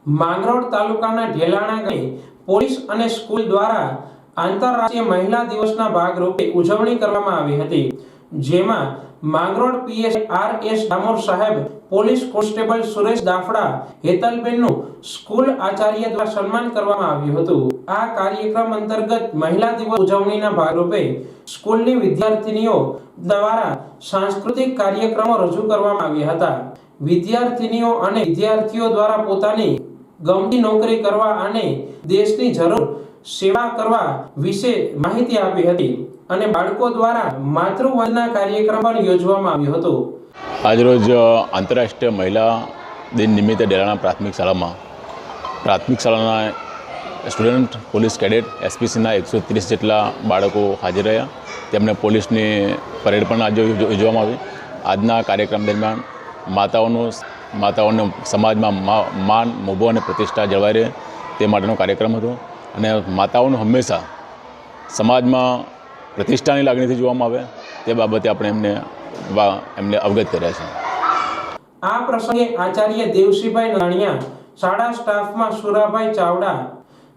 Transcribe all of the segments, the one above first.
માંગરોળ તાલુકાના ઢેલાણા ગામે પોલીસ અને સ્કૂલ દ્વારા આંતરરાષ્ટ્રીય મહિલા દિવસના ભાગરૂપે ઉજવણી કરવામાં આવી હતી, જેમાં માંગરોળ પીએસઆઈ આર.એસ. ડામોર સાહેબ, પોલીસ કોન્સ્ટેબલ સુરેશ દાફડા, હેતલબેનનું સ્કૂલ આચાર્ય દ્વારા સન્માન કરવામાં આવ્યું હતું। આ કાર્યક્રમ અંતર્ગત મહિલા દિવસ ઉજવણીના ભાગરૂપે સ્કૂલની વિદ્યાર્થીનીઓ દ્વારા સાંસ્કૃતિક કાર્યક્રમો રજૂ કરવામાં આવ્યા હતા। વિદ્યાર્થીનીઓ અને વિદ્યાર્થીઓ દ્વારા પોતાની ગમતી નોકરી કરવા અને દેશની જરૂર સેવા કરવા વિશે માહિતી આપી હતી અને બાળકો દ્વારા માતૃવંદના કાર્યક્રમ પણ યોજવામાં આવ્યો હતો। આજરોજ આંતરરાષ્ટ્રીય મહિલા દિન નિમિત્તે ઢેલાણા પ્રાથમિક શાળાના સ્ટુડન્ટ પોલીસ કેડેટ એસપીસીના 130 જેટલા બાળકો હાજર રહ્યા। તેમને પોલીસની પરેડ પણ આજે યોજવામાં આવી। આજના કાર્યક્રમ દરમિયાન માતાઓને સમાજમાં માન, મોભો અને પ્રતિષ્ઠા જળવાઈ રહે તે માટેનો કાર્યક્રમ હતો અને માતાઓનું હંમેશા સમાજમાં પ્રતિષ્ઠાની લાગણીથી જોવામાં આવે તે બાબતે આપણે એમને અવગત કર્યા છે। આ પ્રસંગે આચાર્ય દેવસીભાઈ નાણિયા, શાળા સ્ટાફમાં સુરાભાઈ ચાવડા,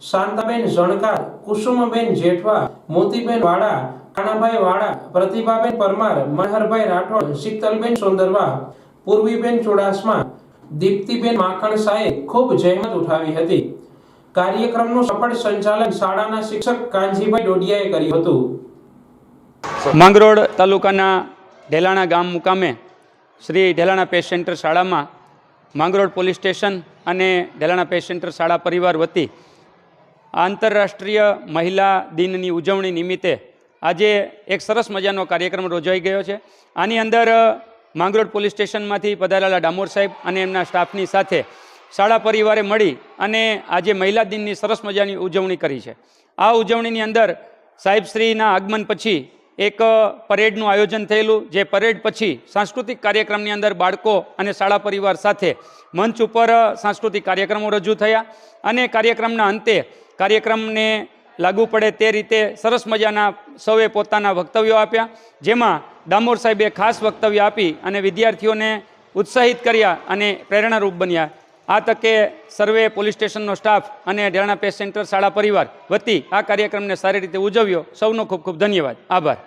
શાંતાબેન જણકાર, કુસુમબેન જેઠવા, મોતીબેન વાડા, કાનાભાઈ વાડા, પ્રતિભાબેન પરમાર, મનહરભાઈ રાઠોડ, શીતલબેન સોંદરવા, પૂર્વીબેન ચુડાસમા, દીપ્તિબેન માખણસાએ ખૂબ જહેમત ઉઠાવી હતી। કાર્યક્રમનું સફળ સંચાલન શાળાના શિક્ષક કાનજીભાઈ ડોડિયાએ કર્યું હતું। માંગરોળ તાલુકાના ઢેલાણા ગામ મુકામે શ્રી ઢેલાણા પેશ સેન્ટર શાળામાં માંગરોળ પોલીસ સ્ટેશન અને ઢેલાણા પેશ સેન્ટર શાળા પરિવાર વતી આંતરરાષ્ટ્રીય મહિલા દિનની ઉજવણી નિમિત્તે આજે એક સરસ મજાનો કાર્યક્રમ યોજાઈ ગયો છે। આની અંદર માંગરોળ પોલીસ સ્ટેશનમાંથી પધારેલા ડામોર સાહેબ અને એમના સ્ટાફની સાથે શાળા પરિવારે મળી અને આજે મહિલા દિનની સરસ મજાની ઉજવણી કરી છે। આ ઉજવણીની અંદર સાહેબશ્રીના આગમન પછી એક પરેડનું આયોજન થયેલું, જે પરેડ પછી સાંસ્કૃતિક કાર્યક્રમની અંદર બાળકો અને શાળા પરિવાર સાથે મંચ ઉપર સાંસ્કૃતિક કાર્યક્રમો રજૂ થયા અને કાર્યક્રમના અંતે કાર્યક્રમને લાગુ પડે તે રીતે સરસ મજાના સૌએ પોતાના વક્તવ્યો આપ્યા, જેમાં ડામોર સાહેબે ખાસ વક્તવ્ય આપી અને વિદ્યાર્થીઓને ઉત્સાહિત કર્યા અને પ્રેરણારૂપ બન્યા। આ તકે સર્વે પોલીસ સ્ટેશનનો સ્ટાફ અને ઢેલાણા પેશ સેન્ટર શાળા પરિવાર વતી આ કાર્યક્રમને સારી રીતે ઉજવ્યો। સૌનો ખૂબ ખૂબ ધન્યવાદ, આભાર।